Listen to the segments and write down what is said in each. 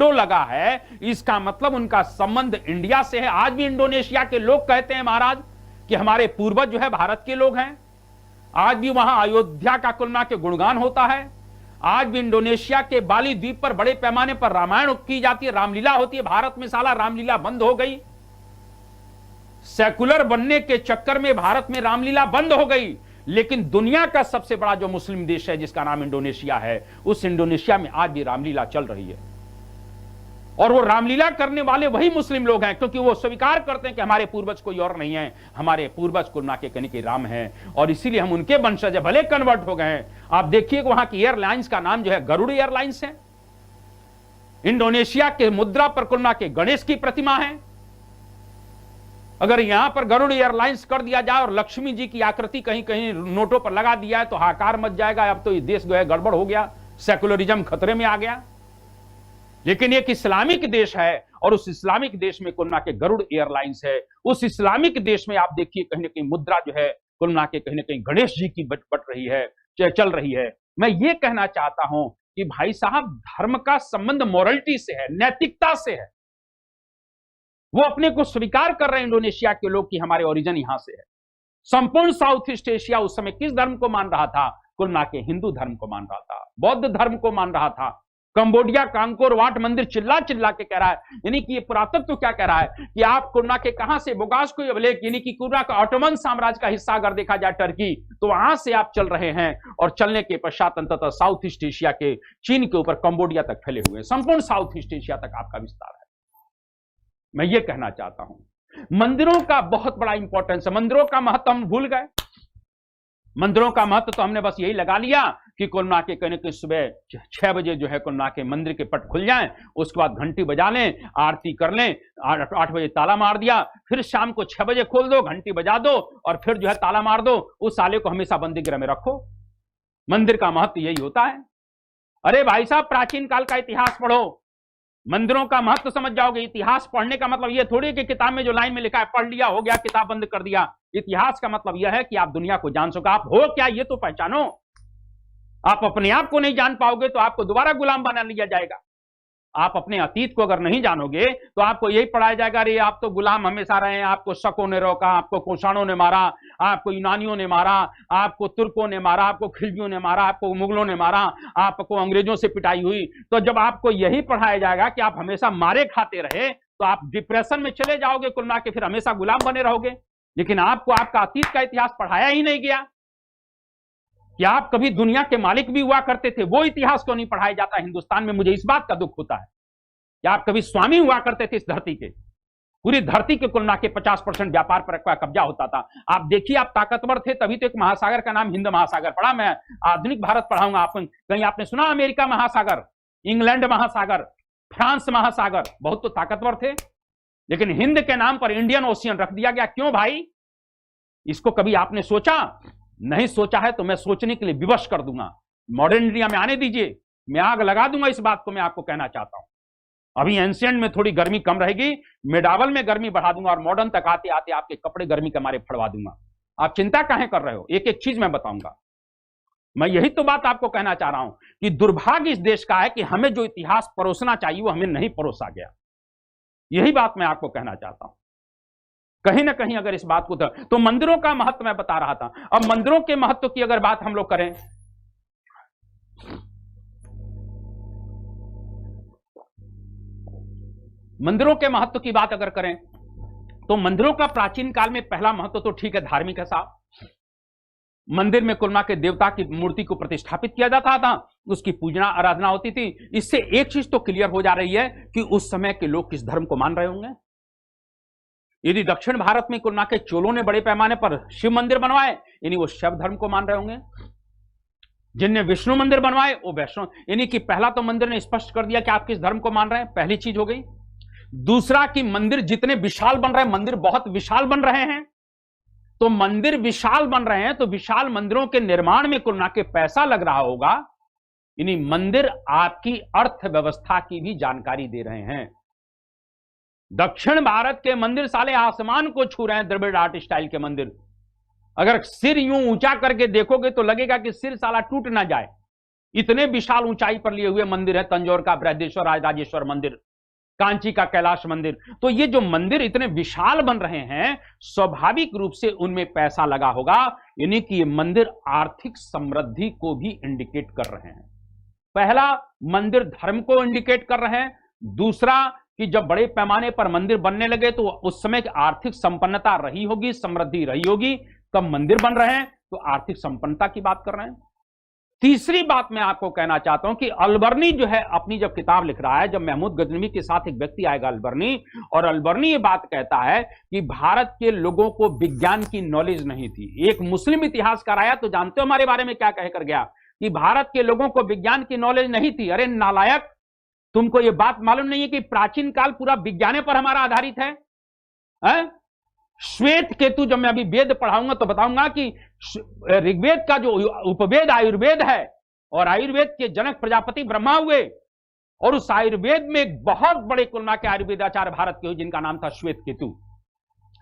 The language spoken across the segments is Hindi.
शेडो लगा है, इसका मतलब उनका संबंध इंडिया से है। आज भी इंडोनेशिया के लोग कहते हैं महाराज कि हमारे पूर्वज जो है भारत के लोग हैं। आज भी वहां अयोध्या का कुल मिला के गुणगान होता है। आज भी इंडोनेशिया के बाली द्वीप पर बड़े पैमाने पर रामायण की जाती है, रामलीला होती है। भारत में साला रामलीला बंद हो गई। सेकुलर बनने के चक्कर में भारत में रामलीला बंद हो गई। लेकिन दुनिया का सबसे बड़ा जो मुस्लिम देश है जिसका नाम इंडोनेशिया है, उस इंडोनेशिया में आज भी रामलीला चल रही है। और वो रामलीला करने वाले वही मुस्लिम लोग हैं, क्योंकि वो स्वीकार करते हैं कि हमारे पूर्वज कोई और नहीं है, हमारे पूर्वज कुल मिला के कहने के राम हैं, और इसीलिए हम उनके वंशज भले कन्वर्ट हो गए हैं। आप देखिए वहां की एयरलाइंस का नाम जो है गरुड़ एयरलाइंस है। इंडोनेशिया के मुद्रा पर कुल मिला के गणेश की प्रतिमा है। अगर यहां पर गरुड़ एयरलाइंस कर दिया जाए और लक्ष्मी जी की आकृति कहीं कहीं नोटों पर लगा दिया है तो हाहाकार मच जाएगा। अब तो ये देश जो है गड़बड़ हो गया, सेकुलरिज्म खतरे में आ गया। लेकिन एक इस्लामिक देश है और उस इस्लामिक देश में कुल मिला के गरुड़ एयरलाइंस है। उस इस्लामिक देश में आप देखिए कहीं ना कहीं मुद्रा जो है कुल मिला के कहीं ना कहीं गणेश जी की बट रही है, चल रही है। मैं ये कहना चाहता हूं कि भाई साहब, धर्म का संबंध मोरलिटी से है, नैतिकता से है। वो अपने को स्वीकार कर रहे हैं इंडोनेशिया के लोग कि हमारे ओरिजिन यहां से है। संपूर्ण साउथ ईस्ट एशिया उस समय किस धर्म को मान रहा था? कुल मिला के हिंदू धर्म को मान रहा था, बौद्ध धर्म को मान रहा था। कंबोडिया का अंकोर वाट मंदिर चिल्ला चिल्ला के कह रहा है, यानी कि ये पुरातत्व क्या कह रहा है कि आप कुर्ना के कहां से बुगास को यानी कि कुर्ना का ऑटोमन साम्राज्य का हिस्सा अगर देखा जाए टर्की, तो वहां से आप चल रहे हैं और चलने के पश्चात अंततः साउथ ईस्ट एशिया के चीन के ऊपर कंबोडिया तक फैले हुए हैं। संपूर्ण साउथ ईस्ट एशिया तक आपका विस्तार है। मैं ये कहना चाहता हूं मंदिरों का बहुत बड़ा इंपॉर्टेंस है। मंदिरों का महत्व हम भूल गए। मंदिरों का महत्व तो हमने बस यही लगा लिया कि कुल मिला के कहने के सुबह 6 बजे जो है कुल मिला के मंदिर के पट खुल जाएं, उसके बाद घंटी बजा लें, आरती कर लें, 8 बजे ताला मार दिया, फिर शाम को 6 बजे खोल दो, घंटी बजा दो और फिर जो है ताला मार दो। उस साले को हमेशा बंदी गृह में रखो। मंदिर का महत्व यही होता है। अरे भाई साहब, प्राचीन काल का इतिहास पढ़ो, मंदिरों का महत्व समझ जाओगे। इतिहास पढ़ने का मतलब यह थोड़ी कि किताब में जो लाइन में लिखा है पढ़ लिया, हो गया, किताब बंद कर दिया। इतिहास का मतलब यह है कि आप दुनिया को जान सको। आप हो क्या ये तो पहचानो। आप अपने आप को नहीं जान पाओगे तो आपको दोबारा गुलाम बना लिया जाएगा। आप अपने अतीत को अगर नहीं जानोगे तो आपको यही पढ़ाया जाएगा, अरे आप तो गुलाम हमेशा रहे हैं, आपको शकों ने रोका, आपको कुषाणों ने मारा, आपको यूनानियों ने मारा, आपको तुर्कों ने मारा, आपको खिलजियों ने मारा, आपको मुगलों ने मारा, आपको अंग्रेजों से पिटाई हुई। तो जब आपको यही पढ़ाया जाएगा कि आप हमेशा मारे खाते रहे तो आप डिप्रेशन में चले जाओगे, कुल मिला के फिर हमेशा गुलाम बने रहोगे। लेकिन आपको आपका अतीत का इतिहास पढ़ाया ही नहीं गया कि आप कभी दुनिया के मालिक भी हुआ करते थे। वो इतिहास क्यों नहीं पढ़ाया जाता हिंदुस्तान में? मुझे इस बात का दुख होता है कि आप कभी स्वामी हुआ करते थे इस धरती के। पूरी धरती के कुल मिला के 50% व्यापार पर कब्जा होता था। आप देखिए, आप ताकतवर थे तभी तो एक महासागर का नाम हिंद महासागर पड़ा। मैं आधुनिक भारत पढ़ाऊंगा आपको। कहीं आपने सुना अमेरिका महासागर, इंग्लैंड महासागर, फ्रांस महासागर? बहुत तो ताकतवर थे। लेकिन हिंद के नाम पर इंडियन ओशियन रख दिया गया। क्यों भाई? इसको कभी आपने सोचा? नहीं सोचा है तो मैं सोचने के लिए विवश कर दूंगा। मॉडर्न इंडिया में आने दीजिए, मैं आग लगा दूंगा इस बात को। मैं आपको कहना चाहता हूं अभी एंशिएंट में थोड़ी गर्मी कम रहेगी, मेडावल में गर्मी बढ़ा दूंगा और मॉडर्न तक आते आते आपके कपड़े गर्मी के मारे फड़वा दूंगा। आप चिंता काहे कर रहे हो? एक एक चीज मैं बताऊंगा। मैं यही तो बात आपको कहना चाह रहा हूं कि दुर्भाग्य इस देश का है कि हमें जो इतिहास परोसना चाहिए वो हमें नहीं परोसा गया। यही बात मैं आपको कहना चाहता हूं। कहीं ना कहीं अगर इस बात को तो मंदिरों का महत्व मैं बता रहा था। अब मंदिरों के महत्व की अगर बात हम लोग करें, मंदिरों के महत्व की बात अगर करें तो मंदिरों का प्राचीन काल में पहला महत्व तो ठीक है धार्मिक है साहब। मंदिर में कुल मिला के देवता की मूर्ति को प्रतिष्ठापित किया जाता था, उसकी पूजना आराधना होती थी। इससे एक चीज तो क्लियर हो जा रही है कि उस समय के लोग किस धर्म को मान रहे होंगे। यदि दक्षिण भारत में कुल मिला के चोलों ने बड़े पैमाने पर शिव मंदिर बनवाए, यानी वो शैव धर्म को मान रहे होंगे। जिनने विष्णु मंदिर बनवाए वो वैष्णव, यानी कि पहला तो मंदिर ने स्पष्ट कर दिया कि आप किस धर्म को मान रहे हैं, पहली चीज हो गई। दूसरा कि मंदिर जितने विशाल बन रहे हैं, मंदिर बहुत विशाल बन रहे हैं, तो मंदिर विशाल बन रहे हैं तो विशाल मंदिरों के निर्माण में कुल मिला के पैसा लग रहा होगा। यानी मंदिर आपकी अर्थव्यवस्था की भी जानकारी दे रहे हैं। दक्षिण भारत के मंदिर साले आसमान को छू रहे हैं, द्रविड़ आर्ट स्टाइल के मंदिर। अगर सिर यूं ऊंचा करके देखोगे तो लगेगा कि सिर साला टूट ना जाए। इतने विशाल ऊंचाई पर लिए हुए मंदिर है, तंजौर का बृहदेश्वर राजराजेश्वर मंदिर, कांची का कैलाश मंदिर। तो ये जो मंदिर इतने विशाल बन रहे हैं, स्वाभाविक रूप से उनमें पैसा लगा होगा, यानी कि ये मंदिर आर्थिक समृद्धि को भी इंडिकेट कर रहे हैं। पहला, मंदिर धर्म को इंडिकेट कर रहे हैं। दूसरा कि जब बड़े पैमाने पर मंदिर बनने लगे तो उस समय आर्थिक संपन्नता रही होगी, समृद्धि रही होगी, कब मंदिर बन रहे हैं तो आर्थिक संपन्नता की बात कर रहे हैं। तीसरी बात मैं आपको कहना चाहता हूं कि अलबर्नी जो है अपनी जब किताब लिख रहा है, जब महमूद गजनवी के साथ एक व्यक्ति आएगा अलबर्नी, और अलबर्नी ये बात कहता है कि भारत के लोगों को विज्ञान की नॉलेज नहीं थी। एक मुस्लिम इतिहासकार आया, तो जानते हो हमारे बारे में क्या कहकर गया कि भारत के लोगों को विज्ञान की नॉलेज नहीं थी। अरे नालायक, तुमको यह बात मालूम नहीं है कि प्राचीन काल पूरा विज्ञान पर हमारा आधारित है? श्वेत केतु, जब मैं अभी वेद पढ़ाऊंगा तो बताऊंगा कि ऋग्वेद का जो उपवेद आयुर्वेद है, और आयुर्वेद के जनक प्रजापति ब्रह्मा हुए, और उस आयुर्वेद में एक बहुत बड़े कुलमा के आयुर्वेदाचार्य भारत के हुए जिनका नाम था श्वेत केतु।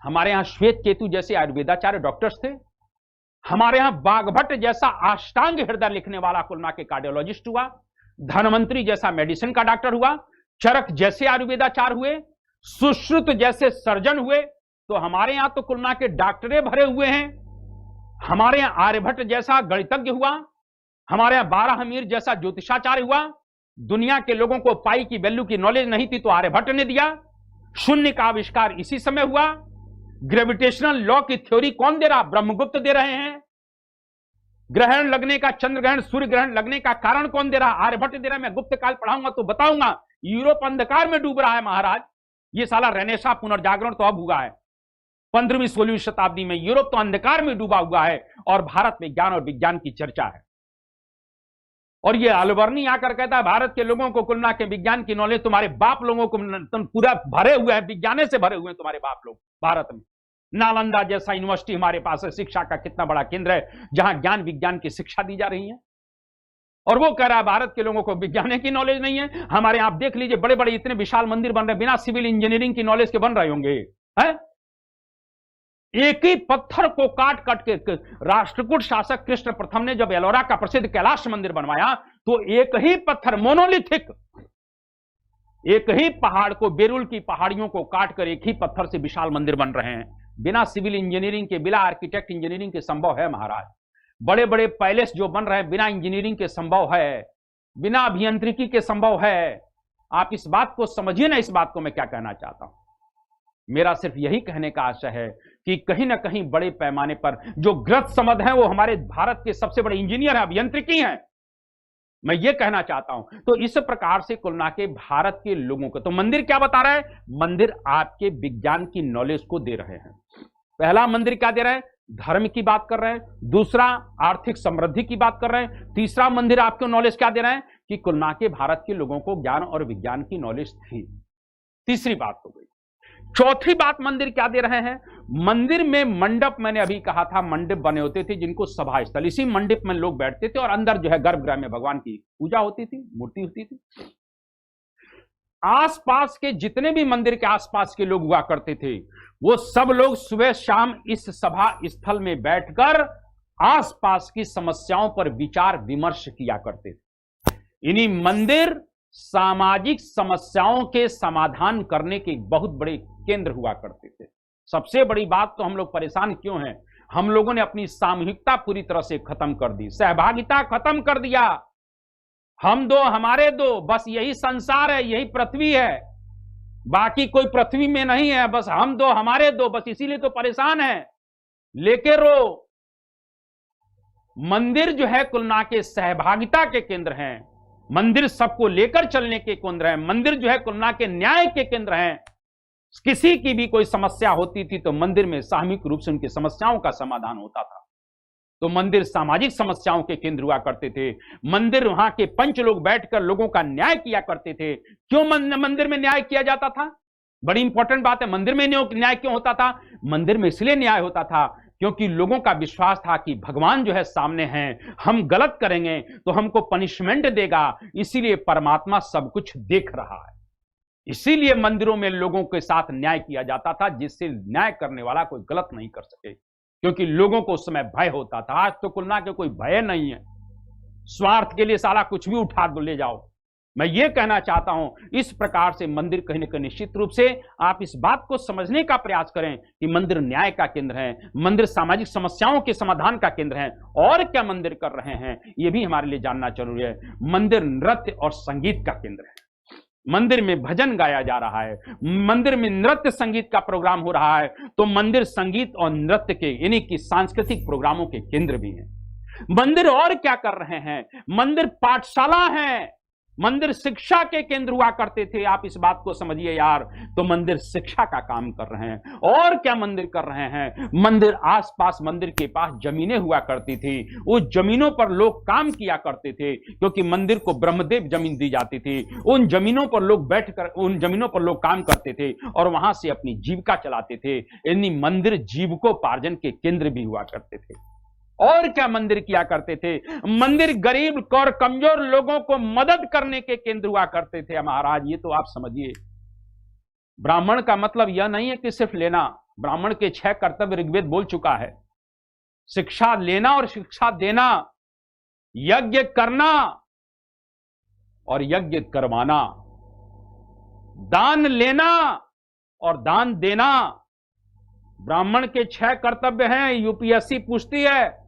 हमारे यहां श्वेत केतु जैसे आयुर्वेदाचार्य डॉक्टर्स थे। हमारे यहां बाघभट्ट जैसा अष्टांग हृदय लिखने वाला कुलमा के कार्डियोलॉजिस्ट हुआ, धनवंतरी जैसा मेडिसिन का डॉक्टर हुआ, चरक जैसे आयुर्वेदाचार्य हुए, सुश्रुत जैसे सर्जन हुए। तो हमारे यहां तो कुलना के डॉक्टरे भरे हुए हैं। हमारे यहां आर्यभट्ट जैसा गणितज्ञ हुआ, हमारे यहां बारहमीर जैसा ज्योतिषाचार्य हुआ। दुनिया के लोगों को पाई की वैल्यू की नॉलेज नहीं थी तो आर्यभट्ट ने दिया। शून्य का आविष्कार इसी समय हुआ। ग्रेविटेशनल लॉ की थ्योरी कौन दे रहा? ब्रह्मगुप्त दे रहे हैं। ग्रहण लगने का, चंद्र ग्रहण, सूर्य ग्रहण लगने का कारण कौन दे रहा? आर्यभट्ट दे रहा है। मैं गुप्त काल पढ़ाऊंगा तो बताऊंगा। यूरोप अंधकार में डूब रहा है महाराज। ये साला रेनेसा पुनर्जागरण तो अब हुआ है 15वीं 16वीं शताब्दी में। यूरोप तो अंधकार में डूबा हुआ है और भारत में ज्ञान और विज्ञान की चर्चा है। और ये अलबर्नी आकर कहता है भारत के लोगों को कुलना के विज्ञान की नॉलेज, तुम्हारे बाप लोगों को तुम पूरा भरे हुए हैं, विज्ञान से भरे हुए हैं तुम्हारे बाप लोग। भारत में नालंदा जैसा यूनिवर्सिटी हमारे पास है, शिक्षा का कितना बड़ा केंद्र है जहां ज्ञान विज्ञान की शिक्षा दी जा रही है। और वो कह रहा है भारत के लोगों को विज्ञान की नॉलेज नहीं है। हमारे यहां आप देख लीजिए, बड़े बड़े इतने विशाल मंदिर बन रहे हैं, बिना सिविल इंजीनियरिंग की नॉलेज के बन रहे होंगे। है एक ही पत्थर को काट काट के राष्ट्रकूट शासक कृष्ण प्रथम ने जब एलोरा का प्रसिद्ध कैलाश मंदिर बनवाया तो एक ही पत्थर, मोनोलिथिक, एक ही पहाड़ को, बेरुल की पहाड़ियों को काटकर एक ही पत्थर से विशाल मंदिर बन रहे हैं। बिना सिविल इंजीनियरिंग के, बिना आर्किटेक्ट इंजीनियरिंग के संभव है महाराज। बड़े बड़े पैलेस जो बन रहे हैं बिना इंजीनियरिंग के संभव है, बिना अभियांत्रिकी के संभव है। आप इस बात को समझिए ना। इस बात को मैं क्या कहना चाहता हूं, मेरा सिर्फ यही कहने का आशय है कि कहीं ना कहीं बड़े पैमाने पर जो ग्रथ समद हैं वो हमारे भारत के सबसे बड़े इंजीनियर हैं, अभियंत्रिकी हैं, मैं ये कहना चाहता हूं। तो इस प्रकार से कुल मिला के भारत के लोगों को तो मंदिर क्या बता रहा है? मंदिर आपके विज्ञान की नॉलेज को दे रहे हैं। पहला, मंदिर क्या दे रहे हैं? धर्म की बात कर रहे हैं। दूसरा, आर्थिक समृद्धि की बात कर रहे हैं। तीसरा, मंदिर आपको नॉलेज क्या दे रहे हैं कि कुल मिला के भारत के लोगों को ज्ञान और विज्ञान की नॉलेज थी। तीसरी बात हो गई। चौथी बात, मंदिर क्या दे रहे हैं? मंदिर में मंडप, मैंने अभी कहा था मंडप बने होते थे जिनको सभा स्थल, इसी मंडप में लोग बैठते थे और अंदर जो है गर्भगृह में भगवान की पूजा होती थी, मूर्ति होती थी। आसपास के जितने भी मंदिर के आसपास के लोग हुआ करते थे वो सब लोग सुबह शाम इस सभा स्थल में बैठकर आसपास की समस्याओं पर विचार विमर्श किया करते थे। इन्हीं मंदिर सामाजिक समस्याओं के समाधान करने के बहुत बड़े केंद्र हुआ करते थे। सबसे बड़ी बात तो हम लोग परेशान क्यों हैं? हम लोगों ने अपनी सामूहिकता पूरी तरह से खत्म कर दी, सहभागिता खत्म कर दिया। हम दो हमारे दो, बस यही संसार है, यही पृथ्वी है, बाकी कोई पृथ्वी में नहीं है, बस हम दो हमारे दो, बस इसीलिए तो परेशान है। लेके रो। मंदिर जो है कुल मिला के सहभागिता के केंद्र हैं। मंदिर सबको लेकर चलने के केंद्र हैं। मंदिर जो है कुल मिला के न्याय के केंद्र हैं। किसी की भी कोई समस्या होती थी तो मंदिर में सामूहिक रूप से उनकी समस्याओं का समाधान होता था। तो मंदिर सामाजिक समस्याओं के केंद्र हुआ करते थे। मंदिर वहां के पंच लोग बैठकर लोगों का न्याय किया करते थे। क्यों मंदिर में न्याय किया जाता था? बड़ी इंपॉर्टेंट बात है। मंदिर में न्याय क्यों होता था? मंदिर में इसलिए न्याय होता था क्योंकि लोगों का विश्वास था कि भगवान जो है सामने हैं, हम गलत करेंगे तो हमको पनिशमेंट देगा, इसीलिए परमात्मा सब कुछ देख रहा है। इसीलिए मंदिरों में लोगों के साथ न्याय किया जाता था, जिससे न्याय करने वाला कोई गलत नहीं कर सके, क्योंकि लोगों को उस समय भय होता था। आज तो कुल ना के कोई भय नहीं है। स्वार्थ के लिए साला कुछ भी उठा दो, ले जाओ। मैं ये कहना चाहता हूं, इस प्रकार से मंदिर कहीं ना कहीं निश्चित रूप से आप इस बात को समझने का प्रयास करें कि मंदिर न्याय का केंद्र है, मंदिर सामाजिक समस्याओं के समाधान का केंद्र है। और क्या मंदिर कर रहे हैं यह भी हमारे लिए जानना जरूरी है। मंदिर नृत्य और संगीत का केंद्र है। मंदिर में भजन गाया जा रहा है, मंदिर में नृत्य संगीत का प्रोग्राम हो रहा है, तो मंदिर संगीत और नृत्य के यानी कि सांस्कृतिक प्रोग्रामों के केंद्र भी है। मंदिर और क्या कर रहे हैं? मंदिर पाठशाला है, मंदिर शिक्षा के केंद्र हुआ करते थे। आप इस बात को समझिए यार, तो मंदिर शिक्षा का काम कर रहे हैं। और क्या मंदिर कर रहे हैं? मंदिर आसपास, मंदिर के पास जमीनें हुआ करती थी, उस जमीनों पर लोग काम किया करते थे, क्योंकि मंदिर को ब्रह्मदेव जमीन दी जाती थी। उन जमीनों पर लोग बैठकर, उन जमीनों पर लोग काम करते थे और वहां से अपनी जीविका चलाते थे। यानी मंदिर जीविकोपार्जन के केंद्र भी हुआ करते थे। और क्या मंदिर किया करते थे? मंदिर गरीब और कमजोर लोगों को मदद करने के केंद्र हुआ करते थे। महाराज ये तो आप समझिए, ब्राह्मण का मतलब यह नहीं है कि सिर्फ लेना। ब्राह्मण के 6 कर्तव्य ऋग्वेद बोल चुका है। शिक्षा लेना और शिक्षा देना, यज्ञ करना और यज्ञ करवाना, दान लेना और दान देना। ब्राह्मण के 6 कर्तव्य हैं। यूपीएससी पूछती है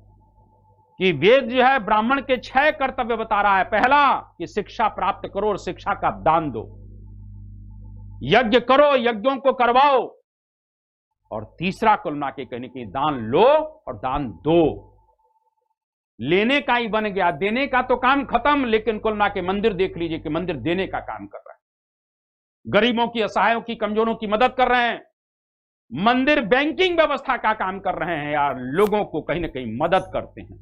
कि वेद जो है ब्राह्मण के 6 कर्तव्य बता रहा है। पहला कि शिक्षा प्राप्त करो और शिक्षा का दान दो, यज्ञ करो, यज्ञों को करवाओ, और तीसरा कुल मिला के कहने की दान लो और दान दो। लेने का ही बन गया, देने का तो काम खत्म। लेकिन कुल मिला के मंदिर देख लीजिए कि मंदिर देने का काम कर रहा है, गरीबों की, असहायों की, कमजोरों की मदद कर रहे हैं। मंदिर बैंकिंग व्यवस्था का काम कर रहे हैं यार, लोगों को कहीं ना कहीं मदद करते हैं,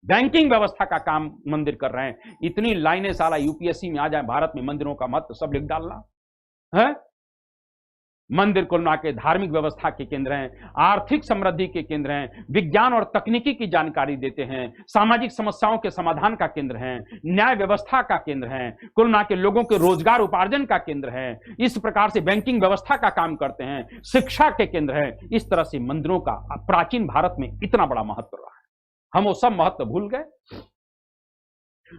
बैंकिंग व्यवस्था का काम मंदिर कर रहे हैं। इतनी लाइनें साला यूपीएससी में आ जाए, भारत में मंदिरों का महत्व सब लिख डालना है। मंदिर कुल मिला के धार्मिक व्यवस्था के केंद्र हैं, आर्थिक समृद्धि के केंद्र हैं, विज्ञान और तकनीकी की जानकारी देते हैं, सामाजिक समस्याओं के समाधान का केंद्र हैं, न्याय व्यवस्था का केंद्र हैं, कुल मिला के लोगों के रोजगार उपार्जन का केंद्र है। इस प्रकार से बैंकिंग व्यवस्था का काम करते हैं, शिक्षा के केंद्र है। इस तरह से मंदिरों का प्राचीन भारत में इतना बड़ा महत्व रहा है, हम वो सब महत्व भूल गए।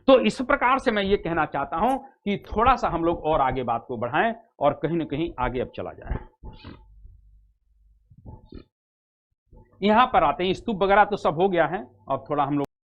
तो इस प्रकार से मैं ये कहना चाहता हूं कि थोड़ा सा हम लोग और आगे बात को बढ़ाएं और कहीं ना कहीं आगे अब चला जाए। यहां पर आते हैं, स्तूप वगैरह तो सब हो गया है, अब थोड़ा हम लोग